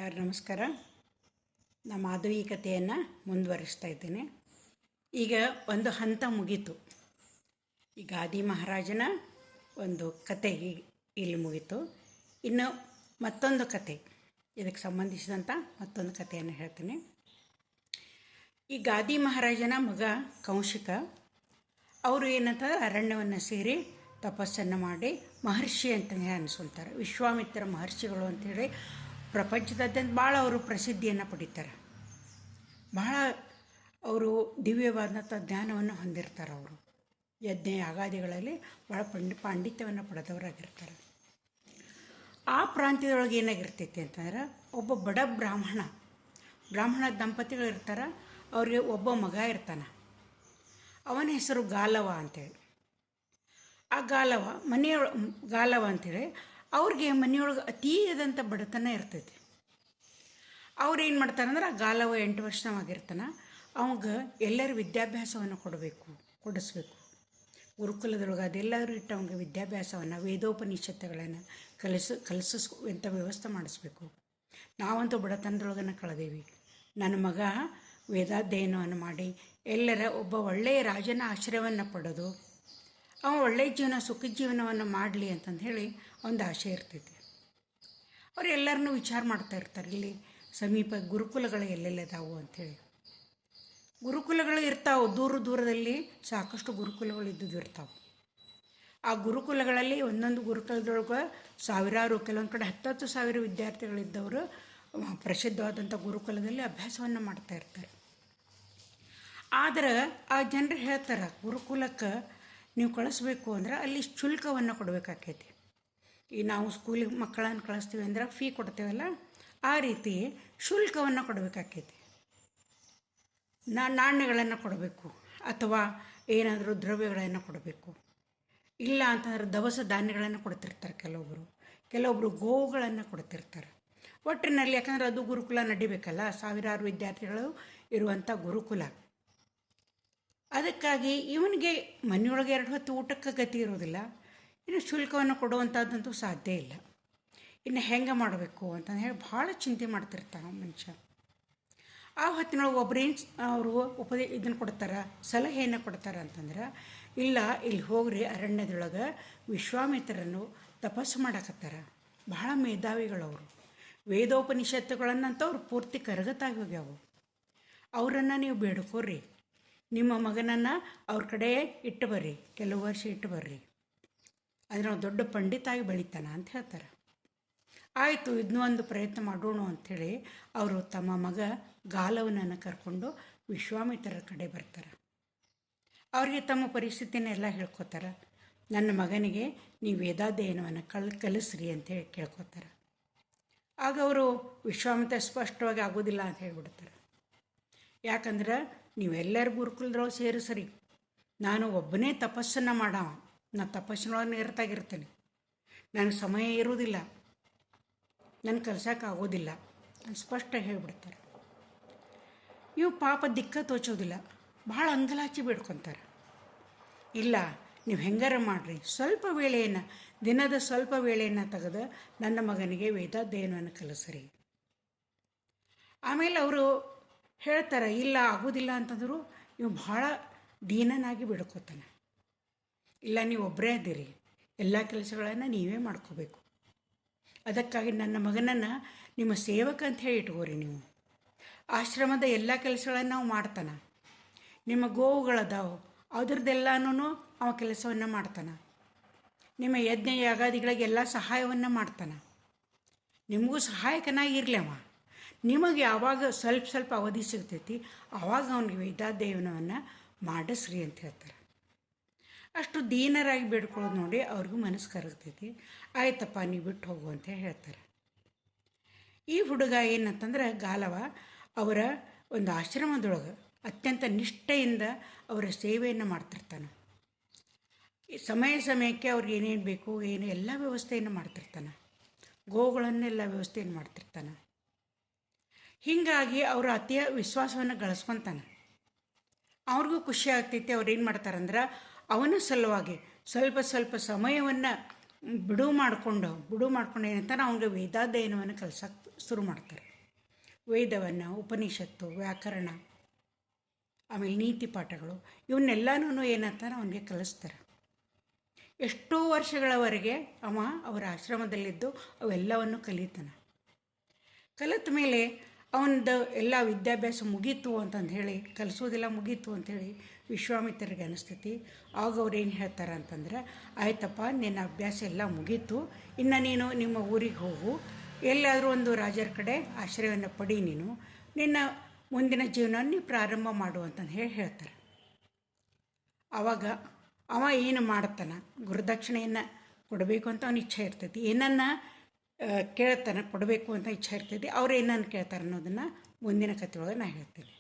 ಎಲ್ಲರಿಗೂ ನಮಸ್ಕಾರ. ನಮ್ಮ ಮಾಧವಿ ಕಥೆಯನ್ನು ಮುಂದುವರಿಸ್ತಾ ಇದ್ದೇನೆ. ಈಗ ಒಂದು ಹಂತ ಮುಗೀತು. ಈ ಗಾದಿ ಮಹಾರಾಜನ ಒಂದು ಕತೆ ಇಲ್ಲಿ ಮುಗೀತು. ಇನ್ನು ಮತ್ತೊಂದು ಕತೆ, ಇದಕ್ಕೆ ಸಂಬಂಧಿಸಿದಂಥ ಮತ್ತೊಂದು ಕಥೆಯನ್ನು ಹೇಳ್ತೀನಿ. ಈ ಗಾದಿ ಮಹಾರಾಜನ ಮಗ ಕೌಶಿಕ ಅವರು ಏನಂತಂದ್ರೆ ಅರಣ್ಯವನ್ನು ಸೇರಿ ತಪಸ್ಸನ್ನು ಮಾಡಿ ಮಹರ್ಷಿ ಅಂತಲೇ ಅನಿಸ್ಕೊಳ್ತಾರೆ. ವಿಶ್ವಾಮಿತ್ರ ಮಹರ್ಷಿಗಳು ಅಂಥೇಳಿ ಪ್ರಪಂಚದಾದ್ಯಂತ ಭಾಳ ಅವರು ಪ್ರಸಿದ್ಧಿಯನ್ನು ಪಡಿತಾರೆ. ಬಹಳ ಅವರು ದಿವ್ಯವಾದಂಥ ಜ್ಞಾನವನ್ನು ಹೊಂದಿರ್ತಾರೆ. ಅವರು ಯಜ್ಞ ಯಾಗಾದಿಗಳಲ್ಲಿ ಭಾಳ ಪಾಂಡಿತ್ಯವನ್ನು ಪಡೆದವರಾಗಿರ್ತಾರೆ. ಆ ಪ್ರಾಂತ್ಯದೊಳಗೆ ಏನಾಗಿರ್ತೈತಿ ಅಂತಂದ್ರೆ, ಒಬ್ಬ ಬಡ ಬ್ರಾಹ್ಮಣ ದಂಪತಿಗಳು ಇರ್ತಾರೆ. ಅವ್ರಿಗೆ ಒಬ್ಬ ಮಗ ಇರ್ತಾನೆ. ಅವನ ಹೆಸರು ಗಾಲವ ಅಂತೇಳಿ. ಆ ಗಾಲವ ಅಂಥೇಳಿ ಅವ್ರಿಗೆ ಮನೆಯೊಳಗೆ ಅತೀಯಾದಂಥ ಬಡತನ ಇರ್ತೈತಿ. ಅವ್ರು ಏನು ಮಾಡ್ತಾರಂದ್ರೆ, ಆ ಗಾಲವ 8 ವರ್ಷವಾಗಿರ್ತಾನೆ. ಅವಾಗ ಎಲ್ಲರೂ ವಿದ್ಯಾಭ್ಯಾಸವನ್ನು ಕೊಡಿಸ್ಬೇಕು. ಗುರುಕುಲದೊಳಗೆ ಅದೆಲ್ಲರೂ ಇಟ್ಟು ಅವ್ಗೆ ವಿದ್ಯಾಭ್ಯಾಸವನ್ನು, ವೇದೋಪನಿಷತ್ತುಗಳನ್ನು ಕಲಿಸುವಂಥ ವ್ಯವಸ್ಥೆ ಮಾಡಿಸ್ಬೇಕು. ನಾವಂತೂ ಬಡತನದೊಳಗನ್ನು ಕಳೆದೇವಿ. ನನ್ನ ಮಗ ವೇದಾಧ್ಯಯನವನ್ನು ಮಾಡಿ ಎಲ್ಲರ ಒಬ್ಬ ಒಳ್ಳೆಯ ರಾಜನ ಆಶ್ರಯವನ್ನು ಪಡೆದು ಅವ ಒಳ್ಳೆಯ ಜೀವನ, ಸುಖ ಜೀವನವನ್ನು ಮಾಡಲಿ ಅಂತಂದು ಹೇಳಿ ಒಂದು ಆಸೆ ಇರ್ತೈತಿ. ಅವ್ರು ಎಲ್ಲರನ್ನೂ ವಿಚಾರ ಮಾಡ್ತಾ ಇರ್ತಾರೆ, ಇಲ್ಲಿ ಸಮೀಪ ಗುರುಕುಲಗಳು ಎಲ್ಲೆಲ್ಲದಾವು ಅಂಥೇಳಿ. ಗುರುಕುಲಗಳು ಇರ್ತಾವೆ, ದೂರದಲ್ಲಿ ಸಾಕಷ್ಟು ಗುರುಕುಲಗಳು ಇರ್ತಾವೆ. ಆ ಗುರುಕುಲಗಳಲ್ಲಿ ಒಂದೊಂದು ಗುರುಕುಲದೊಳಗೆ ಸಾವಿರಾರು, ಕೆಲವೊಂದು ಕಡೆ 10,000 ವಿದ್ಯಾರ್ಥಿಗಳಿದ್ದವರು ಪ್ರಸಿದ್ಧವಾದಂಥ ಗುರುಕುಲದಲ್ಲಿ ಅಭ್ಯಾಸವನ್ನು ಮಾಡ್ತಾ ಇರ್ತಾರೆ. ಆದರೆ ಆ ಜನರು ಹೇಳ್ತಾರೆ, ಗುರುಕುಲಕ್ಕೆ ನೀವು ಕಳಿಸ್ಬೇಕು ಅಂದ್ರೆ ಅಲ್ಲಿ ಶುಲ್ಕವನ್ನು ಕೊಡಬೇಕಾಕೈತಿ. ಈ ನಾವು ಸ್ಕೂಲಿಗೆ ಮಕ್ಕಳನ್ನು ಕಳಿಸ್ತೀವಿ ಅಂದ್ರೆ ಫೀ ಕೊಡ್ತೇವಲ್ಲ, ಆ ರೀತಿ ಶುಲ್ಕವನ್ನು ಕೊಡಬೇಕಾಕೈತಿ. ನಾಣ್ಯಗಳನ್ನು ಕೊಡಬೇಕು ಅಥವಾ ಏನಾದರೂ ದ್ರವ್ಯಗಳನ್ನು ಕೊಡಬೇಕು. ಇಲ್ಲ ಅಂತಂದ್ರೆ ದವಸ ಧಾನ್ಯಗಳನ್ನು ಕೊಡ್ತಿರ್ತಾರೆ ಕೆಲವೊಬ್ಬರು ಗೋವುಗಳನ್ನು ಕೊಡ್ತಿರ್ತಾರೆ. ಒಟ್ಟಿನಲ್ಲಿ ಯಾಕಂದ್ರೆ ಅದು ಗುರುಕುಲ ನಡಿಬೇಕಲ್ಲ, ಸಾವಿರಾರು ವಿದ್ಯಾರ್ಥಿಗಳು ಇರುವಂಥ ಗುರುಕುಲ. ಅದಕ್ಕಾಗಿ ಇವನಿಗೆ ಮನೆಯೊಳಗೆ 2 ಹೊತ್ತು ಊಟಕ್ಕೆ ಗತಿ ಇರೋದಿಲ್ಲ. ಇನ್ನು ಶುಲ್ಕವನ್ನು ಕೊಡುವಂಥದ್ದಂತೂ ಸಾಧ್ಯ ಇಲ್ಲ. ಇನ್ನು ಹೆಂಗೆ ಮಾಡಬೇಕು ಅಂತ ಹೇಳಿ ಭಾಳ ಚಿಂತೆ ಮಾಡ್ತಿರ್ತಾನೆ ಮನುಷ್ಯ. ಆ ಹೊತ್ತಿನೊಳಗೆ ಅವರು ಇದನ್ನು ಕೊಡ್ತಾರೆ, ಸಲಹೆಯನ್ನು ಕೊಡ್ತಾರೆ ಅಂತಂದ್ರೆ, ಇಲ್ಲ ಇಲ್ಲಿ ಹೋಗ್ರಿ ಅರಣ್ಯದೊಳಗೆ ವಿಶ್ವಾಮಿತ್ರನು ತಪಸ್ಸು ಮಾಡಕತ್ತಾರ. ಬಹಳ ಮೇಧಾವಿಗಳವರು, ವೇದೋಪನಿಷತ್ತುಗಳನ್ನಂತೂ ಅವ್ರು ಪೂರ್ತಿ ಕರಗತಾಗಿ ಹೋಗ್ಯಾವು. ಅವರನ್ನು ನೀವು ಬೇಡ್ಕೋರಿ, ನಿಮ್ಮ ಮಗನನ್ನು ಅವ್ರ ಕಡೆ ಇಟ್ಟು ಬರ್ರಿ, ಕೆಲವು ವರ್ಷ ಇಟ್ಟು ಬರ್ರಿ, ಆದರೆ ನಾವು ದೊಡ್ಡ ಪಂಡಿತಾಗಿ ಬೆಳಿತಾನ ಅಂತ ಹೇಳ್ತಾರೆ. ಆಯಿತು, ಇದನ್ನೂ ಒಂದು ಪ್ರಯತ್ನ ಮಾಡೋಣ ಅಂಥೇಳಿ ಅವರು ತಮ್ಮ ಮಗ ಗಾಲವನನ್ನು ಕರ್ಕೊಂಡು ವಿಶ್ವಾಮಿತ್ರರ ಕಡೆ ಬರ್ತಾರೆ. ಅವ್ರಿಗೆ ತಮ್ಮ ಪರಿಸ್ಥಿತಿನೆಲ್ಲ ಹೇಳ್ಕೊತಾರೆ. ನನ್ನ ಮಗನಿಗೆ ನೀವು ವೇದಾಧ್ಯಯನವನ್ನು ಕಲಿಸ್ರಿ ಅಂತೇಳಿ ಕೇಳ್ಕೊತಾರೆ. ಆಗ ಅವರು ವಿಶ್ವಾಮಿತ್ರ ಸ್ಪಷ್ಟವಾಗಿ ಆಗೋದಿಲ್ಲ ಅಂತ ಹೇಳ್ಬಿಡ್ತಾರೆ. ಯಾಕಂದ್ರೆ ನೀವೆಲ್ಲರೂ ಗುರುಕುಲದೊಳಗೆ ಸೇರಿಸ್ರಿ, ನಾನು ಒಬ್ಬನೇ ತಪಸ್ಸನ್ನು ಮಾಡವ, ನಾನು ತಪಸ್ಸಿನೊಳಗೆ ನಿರತಾಗಿರ್ತೇನೆ, ನನಗೆ ಸಮಯ ಇರುವುದಿಲ್ಲ, ನನ್ನ ಕಲ್ಸೋಕ್ಕಾಗೋದಿಲ್ಲ ಅಂತ ಸ್ಪಷ್ಟ ಹೇಳಿಬಿಡ್ತಾರೆ. ಇವು ಪಾಪ ದಿಕ್ಕ ತೋಚೋದಿಲ್ಲ, ಭಾಳ ಅಂಗಲಾಚಿ ಬೇಡ್ಕೊತಾರೆ. ಇಲ್ಲ, ನೀವು ಹೆಂಗಾರ ಮಾಡಿರಿ, ದಿನದ ಸ್ವಲ್ಪ ವೇಳೆಯನ್ನು ತೆಗೆದು ನನ್ನ ಮಗನಿಗೆ ವೇದಾಧ್ಯಯನವನ್ನು ಕಲಿಸ್ರಿ. ಆಮೇಲೆ ಅವರು ಹೇಳ್ತಾರೆ, ಇಲ್ಲ ಆಗೋದಿಲ್ಲ ಅಂತಂದರು. ಇವು ಭಾಳ ದೀನನಾಗಿ ಬಿಡ್ಕೋತಾನೆ. ಇಲ್ಲ, ನೀವು ಒಬ್ಬರೇ ಅದಿರಿ, ಎಲ್ಲ ಕೆಲಸಗಳನ್ನು ನೀವೇ ಮಾಡ್ಕೋಬೇಕು. ಅದಕ್ಕಾಗಿ ನನ್ನ ಮಗನನ್ನು ನಿಮ್ಮ ಸೇವಕ ಅಂತ ಹೇಳಿ ಇಟ್ಕೋರಿ. ನೀವು ಆಶ್ರಮದ ಎಲ್ಲ ಕೆಲಸಗಳನ್ನು ನಾವು ಮಾಡ್ತಾನೆ. ನಿಮ್ಮ ಗೋವುಗಳದಾವು, ಅದ್ರದ್ದೆಲ್ಲನೂ ಅವ ಕೆಲಸವನ್ನು ಮಾಡ್ತಾನೆ. ನಿಮ್ಮ ಯಜ್ಞ ಯಾಗಾದಿಗಳಿಗೆ ಎಲ್ಲ ಸಹಾಯವನ್ನು ಮಾಡ್ತಾನೆ. ನಿಮಗೂ ಸಹಾಯಕನಾಗಿ ಇರಲಿ ಅವ. ನಿಮಗೆ ಯಾವಾಗ ಸ್ವಲ್ಪ ಅವಧಿ ಸಿಗ್ತೈತಿ ಆವಾಗ ಅವನಿಗೆ ವೇದಾಧ್ಯಯನವನ್ನು ಮಾಡಿಸ್ರಿ ಅಂತ ಹೇಳ್ತಾರೆ. ಅಷ್ಟು ದೀನರಾಗಿ ಬೇಡ್ಕೊಳ್ಳೋದು ನೋಡಿ ಅವ್ರಿಗೂ ಮನಸ್ಸು ಕರಗ್ತೈತಿ. ಆಯ್ತಪ್ಪ, ನೀವು ಬಿಟ್ಟು ಹೋಗು ಅಂತ ಹೇಳ್ತಾರೆ. ಈ ಹುಡುಗ ಏನಂತಂದ್ರೆ ಗಾಲವ ಅವರ ಒಂದು ಆಶ್ರಮದೊಳಗೆ ಅತ್ಯಂತ ನಿಷ್ಠೆಯಿಂದ ಅವರ ಸೇವೆಯನ್ನು ಮಾಡ್ತಿರ್ತಾನೆ. ಸಮಯಕ್ಕೆ ಅವ್ರಿಗೆ ಏನೇನು ಬೇಕು ಎಲ್ಲ ವ್ಯವಸ್ಥೆಯನ್ನು ಮಾಡ್ತಿರ್ತಾನೆ. ಗೋವುಗಳನ್ನೆಲ್ಲ ವ್ಯವಸ್ಥೆಯನ್ನು ಮಾಡ್ತಿರ್ತಾನೆ. ಹೀಗಾಗಿ ಅವರು ಅತಿಯ ವಿಶ್ವಾಸವನ್ನು ಗಳಿಸ್ಕೊತಾನೆ. ಅವ್ರಿಗೂ ಖುಷಿ ಆಗ್ತೈತಿ. ಅವ್ರು ಏನು ಮಾಡ್ತಾರಂದ್ರೆ, ಅವನ ಸಲುವಾಗಿ ಸ್ವಲ್ಪ ಸಮಯವನ್ನು ಬಿಡುವು ಮಾಡ್ಕೊಂಡು ಏನಂತಾನೆ ಅವನಿಗೆ ವೇದಾಧ್ಯಯನವನ್ನು ಕಲಿಸೋಕ್ಕೆ ಶುರು ಮಾಡ್ತಾರೆ. ವೇದವನ್ನು, ಉಪನಿಷತ್ತು, ವ್ಯಾಕರಣ, ಆಮೇಲೆ ನೀತಿ ಪಾಠಗಳು ಇವನ್ನೆಲ್ಲನೂ ಏನಂತಾನೆ ಅವನಿಗೆ ಕಲಿಸ್ತಾರೆ. ಎಷ್ಟೋ ವರ್ಷಗಳವರೆಗೆ ಅವರ ಆಶ್ರಮದಲ್ಲಿದ್ದು ಅವೆಲ್ಲವನ್ನು ಕಲಿತಾನೆ. ಕಲಿತ ಮೇಲೆ ಅವನದು ಎಲ್ಲ ವಿದ್ಯಾಭ್ಯಾಸ ಮುಗೀತು ಅಂತಂದು ಹೇಳಿ, ಕಲಿಸೋದೆಲ್ಲ ಮುಗೀತು ಅಂಥೇಳಿ ವಿಶ್ವಾಮಿತ್ರರಿಗೆ ಅನಿಸ್ತೈತಿ. ಆಗ ಅವ್ರು ಏನು ಹೇಳ್ತಾರೆ ಅಂತಂದ್ರೆ, ಆಯ್ತಪ್ಪ ನಿನ್ನ ಅಭ್ಯಾಸ ಎಲ್ಲ ಮುಗೀತು, ಇನ್ನು ನೀನು ನಿಮ್ಮ ಊರಿಗೆ ಹೋಗು, ಎಲ್ಲಾದರೂ ಒಂದು ರಾಜರ ಕಡೆ ಆಶ್ರಯವನ್ನು ಪಡಿ, ನಿನ್ನ ಮುಂದಿನ ಜೀವನ ನೀ ಪ್ರಾರಂಭ ಮಾಡು ಅಂತಂದು ಹೇಳ್ತಾರೆ. ಆವಾಗ ಏನು ಮಾಡ್ತಾನೆ, ಗುರುದಕ್ಷಿಣೆಯನ್ನು ಕೊಡಬೇಕು ಅಂತ ಅವನ ಇಚ್ಛೆ ಇರ್ತೈತಿ, ಏನನ್ನ ಕೇಳ್ತಾನೆ ಕೊಡಬೇಕು ಅಂತ ಇಚ್ಛೆ ಇರ್ತೈತಿ. ಅವ್ರು ಏನನ್ನು ಕೇಳ್ತಾರೆ ಅನ್ನೋದನ್ನು ಮುಂದಿನ ಕಥೆಯೊಳಗೆ ನಾನು ಹೇಳ್ತೀನಿ.